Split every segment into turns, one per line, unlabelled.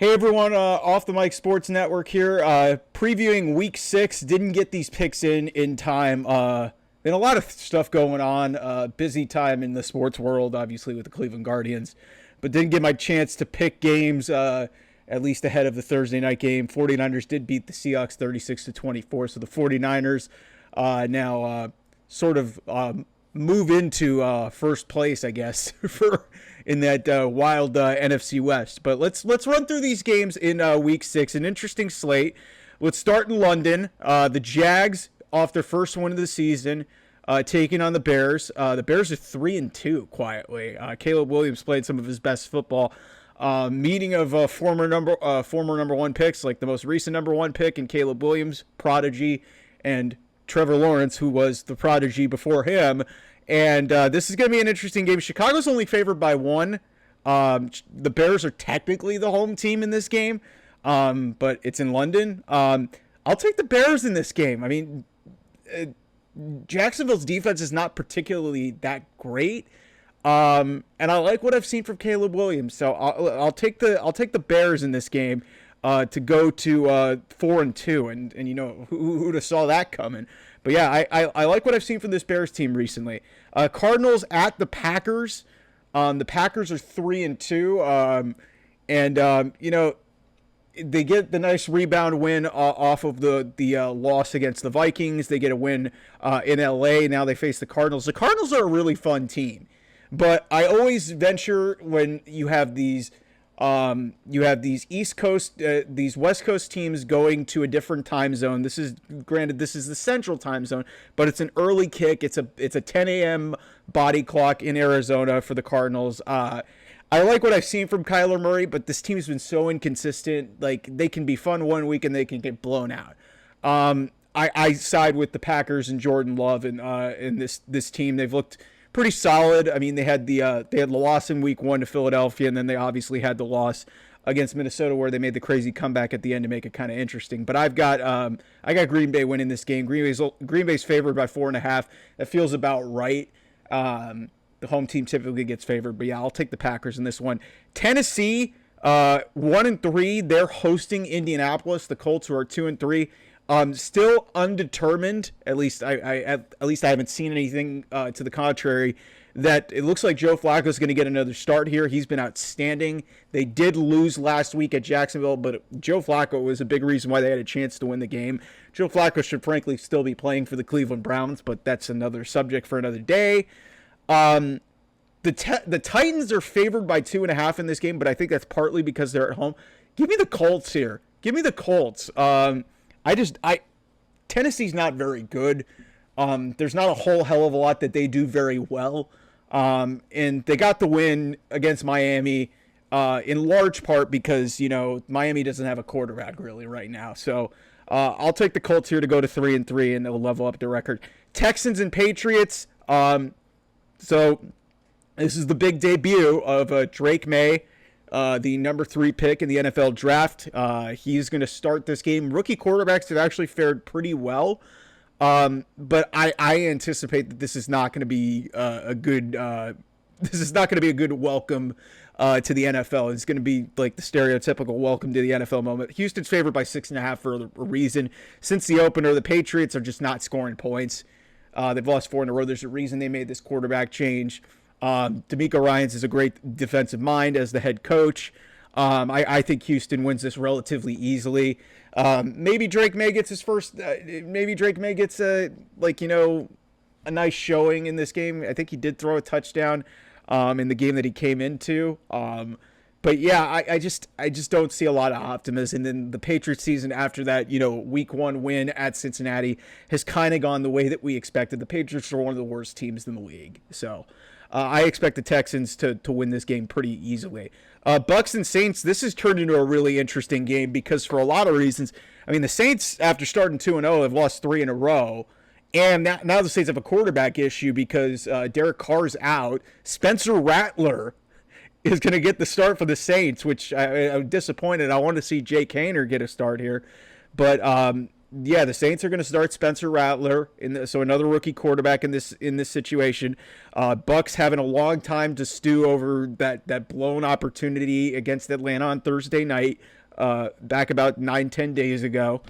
Hey everyone, Off the Mic Sports Network here. Previewing Week 6. Didn't get these picks in time. Been a lot of stuff going on. Busy time in the sports world, obviously with the Cleveland Guardians. But didn't get my chance to pick games, at least ahead of the Thursday night game. 49ers did beat the Seahawks 36-24. So the 49ers now sort of move into first place, I guess, for in that wild NFC West. But let's run through these games in Week 6. An interesting slate. Let's start in London. The Jags, off their first win of the season, taking on the Bears. The Bears are 3-2 quietly. Caleb Williams played some of his best football. Meeting of former number one picks, like the most recent number one pick in Caleb Williams, prodigy, and Trevor Lawrence, who was the prodigy before him. And this is going to be an interesting game. Chicago's only favored by 1. The Bears are technically the home team in this game, but it's in London. I'll take the Bears in this game. I mean, Jacksonville's defense is not particularly that great, and I like what I've seen from Caleb Williams. So I'll take the Bears in this game to go to 4-2, and you know who'd have saw that coming. But yeah, I like what I've seen from this Bears team recently. Cardinals at the Packers. The Packers are 3-2, and you know, they get the nice rebound win off of the loss against the Vikings. They get a win in LA. Now they face the Cardinals. The Cardinals are a really fun team, but I always venture when you have these East Coast, these West Coast teams going to a different time zone. This is the Central time zone, but it's an early kick. It's a 10 a.m. body clock in Arizona for the Cardinals. I like what I've seen from Kyler Murray, but this team's been so inconsistent. Like, they can be fun one week and they can get blown out. I side with the Packers and Jordan Love in this team. They've looked pretty solid. I mean, they had the loss in Week 1 to Philadelphia, and then they obviously had the loss against Minnesota where they made the crazy comeback at the end to make it kind of interesting. But I got Green Bay winning this game. Green Bay's favored by 4.5. That feels about right. The home team typically gets favored, but yeah, I'll take the Packers in this one. Tennessee, 1-3. They're hosting Indianapolis. The Colts, who are 2-3. Still undetermined. At least I haven't seen anything to the contrary. That it looks like Joe Flacco is going to get another start here. He's been outstanding. They did lose last week at Jacksonville, but Joe Flacco was a big reason why they had a chance to win the game. Joe Flacco should frankly still be playing for the Cleveland Browns, but that's another subject for another day. The Titans are favored by 2.5 in this game, but I think that's partly because they're at home. Give me the Colts here. Give me the Colts. Tennessee's not very good. There's not a whole hell of a lot that they do very well. And they got the win against Miami in large part because, you know, Miami doesn't have a quarterback really right now. So I'll take the Colts here to go to 3-3, and they'll level up their record. Texans and Patriots. So this is the big debut of Drake May, the number 3 pick in the NFL draft. He's going to start this game. Rookie quarterbacks have actually fared pretty well, but I anticipate that this is not going to be a good. This is not going to be a good welcome to the NFL. It's going to be like the stereotypical welcome to the NFL moment. Houston's favored by 6.5 for a reason. Since the opener, the Patriots are just not scoring points. They've lost 4 in a row. There's a reason they made this quarterback change. D'Amico Ryans is a great defensive mind as the head coach. I think Houston wins this relatively easily. Maybe Drake May gets his first. Maybe Drake May gets a nice showing in this game. I think he did throw a touchdown in the game that he came into. But yeah, I just don't see a lot of optimism. And then the Patriots season after that, Week 1 win at Cincinnati has kind of gone the way that we expected. The Patriots are one of the worst teams in the league. So I expect the Texans to win this game pretty easily. Bucks and Saints, this has turned into a really interesting game because for a lot of reasons. I mean, the Saints, after starting 2-0, have lost 3 in a row. And now the Saints have a quarterback issue because Derek Carr's out. Spencer Rattler is going to get the start for the Saints, which I'm disappointed. I want to see Jake Haener get a start here. But Yeah, the Saints are going to start Spencer Rattler, so another rookie quarterback in this situation. Bucks having a long time to stew over that blown opportunity against Atlanta on Thursday night, back about 9-10 days ago.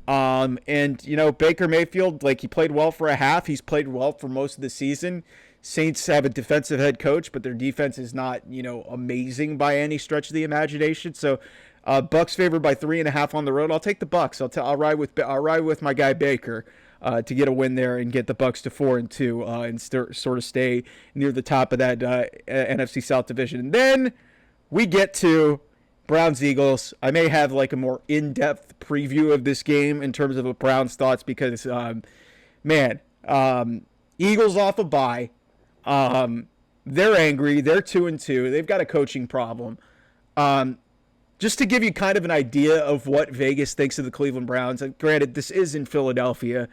And Baker Mayfield, like, he played well for a half. He's played well for most of the season. Saints have a defensive head coach, but their defense is not amazing by any stretch of the imagination. So Bucks favored by 3.5 on the road. I'll take the Bucks. I'll ride with my guy Baker to get a win there and get the Bucks to 4-2 and sort of stay near the top of that NFC South division. And then we get to Browns Eagles. I may have like a more in-depth preview of this game in terms of the Browns thoughts because Eagles off a bye. They're angry. They're 2-2. They've got a coaching problem. Just to give you kind of an idea of what Vegas thinks of the Cleveland Browns, and granted, this is in Philadelphia,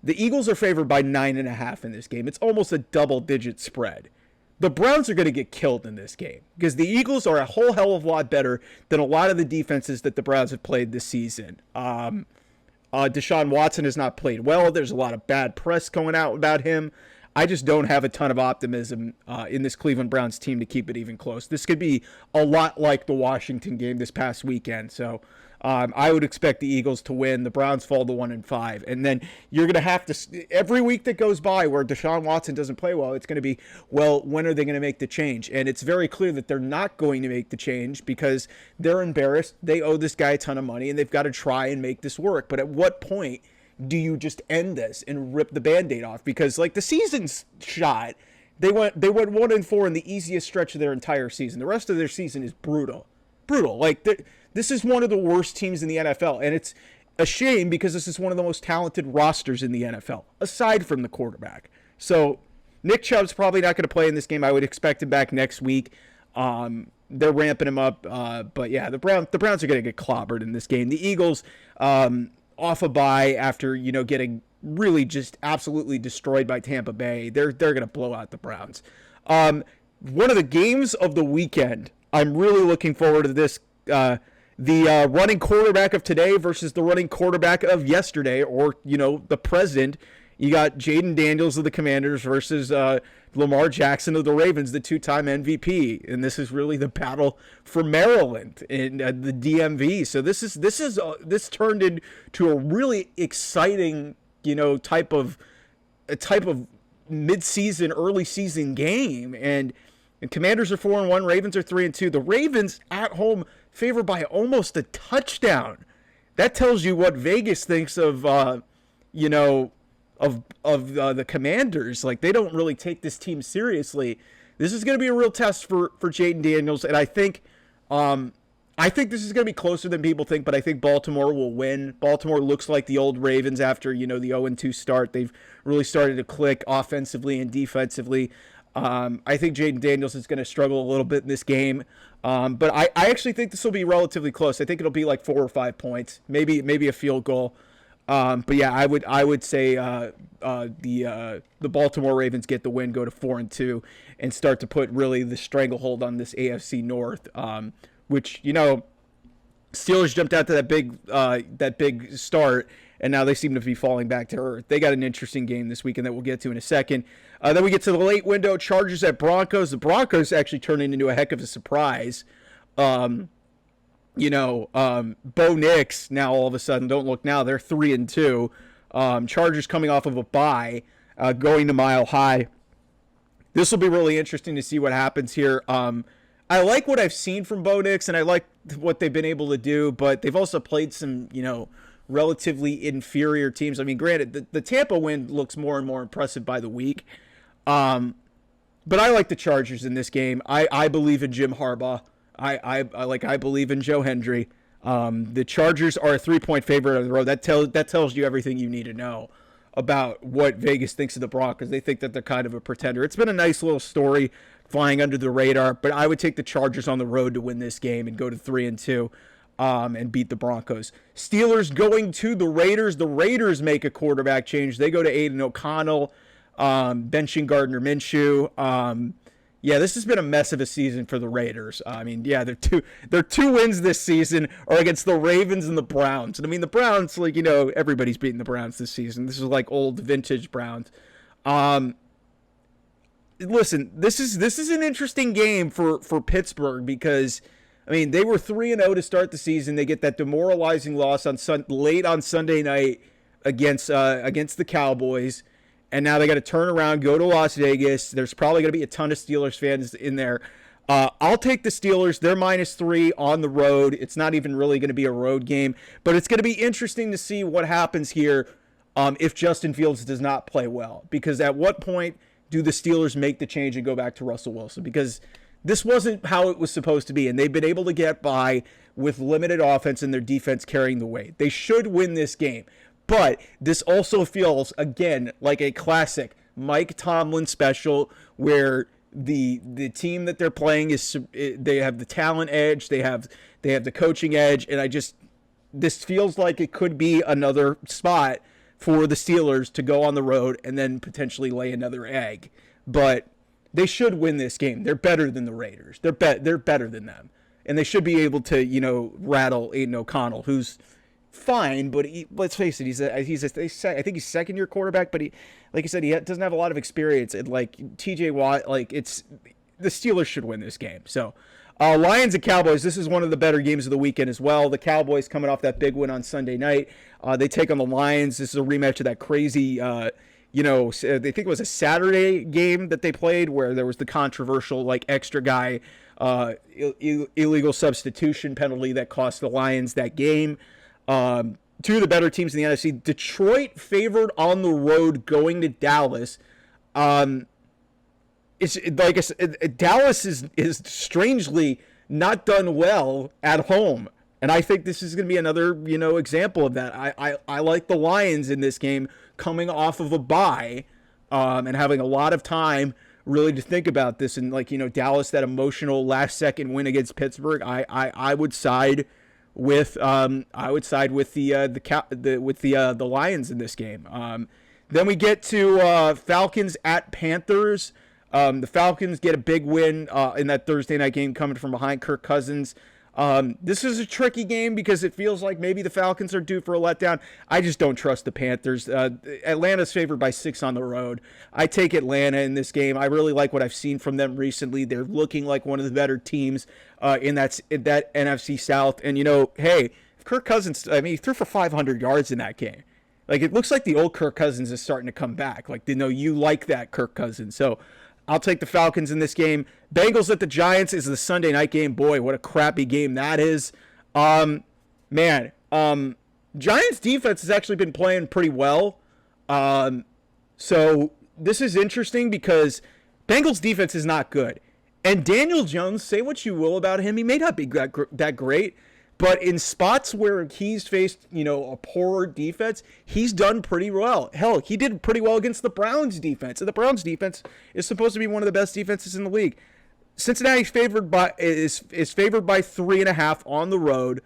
the Eagles are favored by 9.5 in this game. It's almost a double-digit spread. The Browns are going to get killed in this game because the Eagles are a whole hell of a lot better than a lot of the defenses that the Browns have played this season. Deshaun Watson has not played well. There's a lot of bad press going out about him. I just don't have a ton of optimism in this Cleveland Browns team to keep it even close. This could be a lot like the Washington game this past weekend. So I would expect the Eagles to win. The Browns fall to 1-5. And then you're going to have to, every week that goes by where Deshaun Watson doesn't play well, it's going to be, well, when are they going to make the change? And it's very clear that they're not going to make the change because they're embarrassed. They owe this guy a ton of money and they've got to try and make this work. But at what point do you just end this and rip the Band-Aid off? Because like the season's shot, they went 1-4 in the easiest stretch of their entire season. The rest of their season is brutal. Like this is one of the worst teams in the NFL, and it's a shame because this is one of the most talented rosters in the NFL, aside from the quarterback. So Nick Chubb's probably not going to play in this game. I would expect him back next week. They're ramping him up, but yeah, the Browns are going to get clobbered in this game. The Eagles off a bye after getting really just absolutely destroyed by Tampa Bay. They're going to blow out the Browns. One of the games of the weekend, I'm really looking forward to this. The running quarterback of today versus the running quarterback of yesterday, or the present. You got Jayden Daniels of the Commanders versus Lamar Jackson of the Ravens, the two-time MVP, and this is really the battle for Maryland in the DMV. So this turned into a really exciting type of mid-season, early season game, and Commanders are 4-1, Ravens are 3-2. The Ravens at home favored by almost a touchdown. That tells you what Vegas thinks of the Commanders. Like, they don't really take this team seriously. This is going to be a real test for Jayden Daniels, and I think this is going to be closer than people think, but I think Baltimore will win. Baltimore looks like the old Ravens after the 0-2 start. They've really started to click offensively and defensively. I think Jayden Daniels is going to struggle a little bit in this game, but I actually think this will be relatively close. I think it'll be like 4 or 5 points, maybe a field goal. But yeah, I would say the Baltimore Ravens get the win, go to 4-2, and start to put really the stranglehold on this AFC North, which Steelers jumped out to that big start, and now they seem to be falling back to earth. They got an interesting game this weekend that we'll get to in a second. Then we get to the late window, Chargers at Broncos. The Broncos actually turning into a heck of a surprise. Bo Nix now all of a sudden, don't look now, they're 3-2. Chargers coming off of a bye, going to Mile High. This will be really interesting to see what happens here. I like what I've seen from Bo Nix, and I like what they've been able to do, but they've also played some, relatively inferior teams. I mean, granted, the Tampa win looks more and more impressive by the week. But I like the Chargers in this game. I believe in Jim Harbaugh. I believe in Joe Hendry. The Chargers are a 3-point favorite on the road. That tells you everything you need to know about what Vegas thinks of the Broncos. They think that they're kind of a pretender. It's been a nice little story flying under the radar, but I would take the Chargers on the road to win this game and go to 3-2 and beat the Broncos. Steelers going to the Raiders. The Raiders make a quarterback change. They go to Aiden O'Connell, benching Gardner Minshew. Yeah, this has been a mess of a season for the Raiders. I mean, yeah, their two wins this season are against the Ravens and the Browns. And I mean, the Browns, like, everybody's beating the Browns this season. This is like old vintage Browns. Um, Listen, this is an interesting game for Pittsburgh because I mean, they were 3-0 to start the season. They get that demoralizing loss on late on Sunday night against the Cowboys. And now they got to turn around, go to Las Vegas. There's probably going to be a ton of Steelers fans in there. I'll take the Steelers. They're -3 on the road. It's not even really going to be a road game. But it's going to be interesting to see what happens here if Justin Fields does not play well. Because at what point do the Steelers make the change and go back to Russell Wilson? Because this wasn't how it was supposed to be. And they've been able to get by with limited offense and their defense carrying the weight. They should win this game. But this also feels, again, like a classic Mike Tomlin special where the team that they're playing they have the talent edge, they have the coaching edge, and this feels like it could be another spot for the Steelers to go on the road and then potentially lay another egg. But they should win this game. They're better than the Raiders. They're better than them, and they should be able to rattle Aiden O'Connell, who's fine, but let's face it, I think he's second-year quarterback, but he, like I said, he doesn't have a lot of experience. And like T.J. Watt, the Steelers should win this game. So, Lions and Cowboys. This is one of the better games of the weekend as well. The Cowboys coming off that big win on Sunday night. They take on the Lions. This is a rematch of that crazy. They think it was a Saturday game that they played where there was the controversial extra guy illegal substitution penalty that cost the Lions that game. Two of the better teams in the NFC. Detroit favored on the road going to Dallas. It's like I said, Dallas is strangely not done well at home, and I think this is going to be another example of that. I like the Lions in this game coming off of a bye, and having a lot of time really to think about this. And Dallas, that emotional last second win against Pittsburgh, I would side with the Lions in this game. Then we get to Falcons at Panthers. The Falcons get a big win in that Thursday night game coming from behind Kirk Cousins. This is a tricky game because it feels like maybe the Falcons are due for a letdown. I just don't trust the Panthers. Atlanta's favored by 6 on the road. I take Atlanta in this game. I really like what I've seen from them recently. They're looking like one of the better teams in that NFC South. And, hey, Kirk Cousins, he threw for 500 yards in that game. It looks like the old Kirk Cousins is starting to come back. You like that Kirk Cousins. So I'll take the Falcons in this game. Bengals at the Giants is the Sunday night game. Boy, what a crappy game that is. Giants defense has actually been playing pretty well. So this is interesting because Bengals defense is not good. And Daniel Jones, say what you will about him, he may not be that great, but in spots where he's faced, a poorer defense, he's done pretty well. Hell, he did pretty well against the Browns defense. And the Browns defense is supposed to be one of the best defenses in the league. Cincinnati is favored by 3.5 on the road.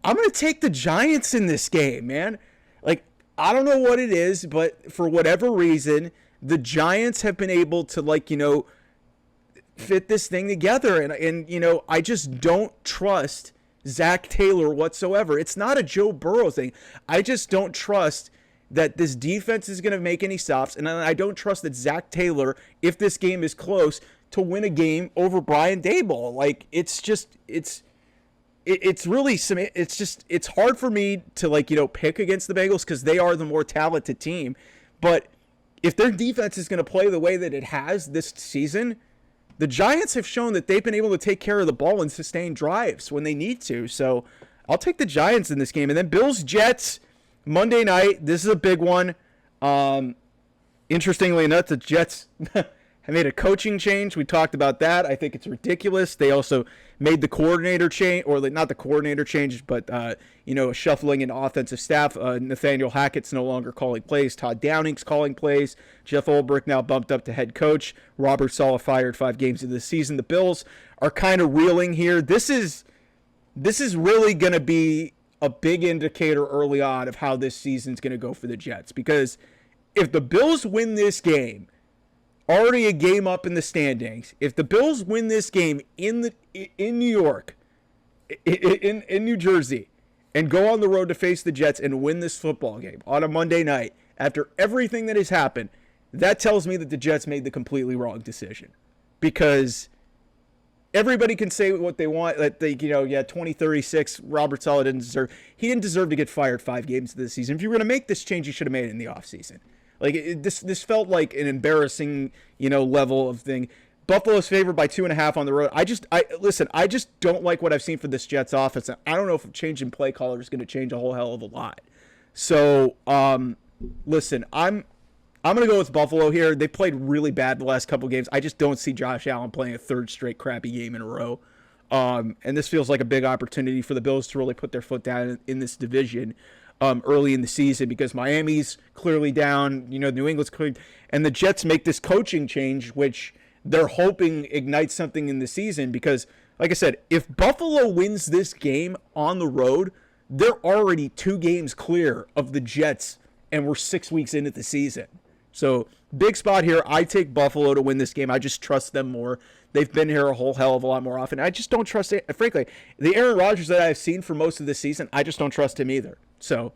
I'm going to take the Giants in this game, man. I don't know what it is, but for whatever reason, the Giants have been able to fit this thing together. And I just don't trust Zach Taylor whatsoever. It's not a Joe Burrow thing. I just don't trust that this defense is going to make any stops, and I don't trust that Zach Taylor, if this game is close, to win a game over Brian Daboll. It's hard for me to pick against the Bengals because they are the more talented team. But if their defense is going to play the way that it has this season, the Giants have shown that they've been able to take care of the ball and sustain drives when they need to. So I'll take the Giants in this game. And then Bills-Jets, Monday night. This is a big one. Interestingly enough, the Jets have made a coaching change. We talked about that. I think it's ridiculous. They also made the coordinator change, or not the coordinator change, but a shuffling in offensive staff. Nathaniel Hackett's no longer calling plays. Todd Downing's calling plays. Jeff Ulbrich now bumped up to head coach. Robert Saleh fired 5 games into the season. The Bills are kind of reeling here. This is really going to be a big indicator early on of how this season's going to go for the Jets, because if the Bills win this game, already a game up in the standings. If the Bills win this game in New York, in New Jersey, and go on the road to face the Jets and win this football game on a Monday night, after everything that has happened, that tells me that the Jets made the completely wrong decision. Because everybody can say what they want, that they, 2036, Robert Saleh he didn't deserve to get fired 5 games this season. If you were going to make this change, you should have made it in the offseason. Like, this felt like an embarrassing, level of thing. Buffalo's favored by 2.5 on the road. I just don't like what I've seen for this Jets offense. I don't know if changing play caller is going to change a whole hell of a lot. So, listen, I'm going to go with Buffalo here. They played really bad the last couple games. I just don't see Josh Allen playing a third straight crappy game in a row. And this feels like a big opportunity for the Bills to really put their foot down in this division early in the season, because Miami's clearly down, New England's clearly, and the Jets make this coaching change, which they're hoping ignites something in the season. Because, like I said, if Buffalo wins this game on the road, they're already 2 games clear of the Jets, and we're 6 weeks into the season. So, big spot here. I take Buffalo to win this game. I just trust them more. They've been here a whole hell of a lot more often. I just don't trust it. Frankly, the Aaron Rodgers that I've seen for most of the season, I just don't trust him either. So,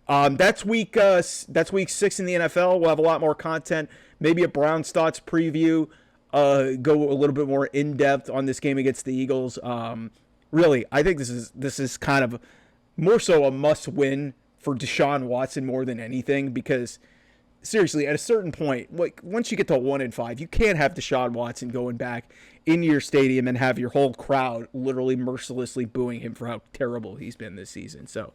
that's week 6 in the NFL. We'll have a lot more content. Maybe a Browns thoughts preview. Go a little bit more in depth on this game against the Eagles. Really, I think this is kind of more so a must win for Deshaun Watson more than anything, because seriously, at a certain point, like once you get to 1-5, you can't have Deshaun Watson going back into your stadium and have your whole crowd literally mercilessly booing him for how terrible he's been this season. So,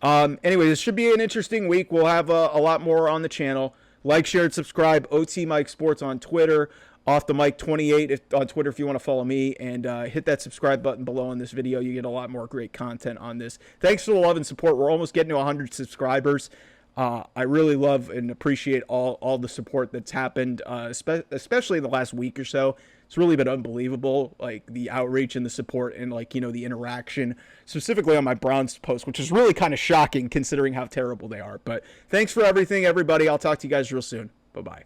anyway, this should be an interesting week. We'll have a lot more on the channel. Like, share, and subscribe. OT Mike Sports on Twitter. Off the Mic 28 on Twitter if you want to follow me, and hit that subscribe button below in this video. You get a lot more great content on this. Thanks for the love and support. We're almost getting to 100 subscribers. I really love and appreciate all the support that's happened, especially in the last week or so. It's really been unbelievable, like the outreach and the support and the interaction, specifically on my Browns post, which is really kind of shocking considering how terrible they are. But thanks for everything, everybody. I'll talk to you guys real soon. Bye-bye.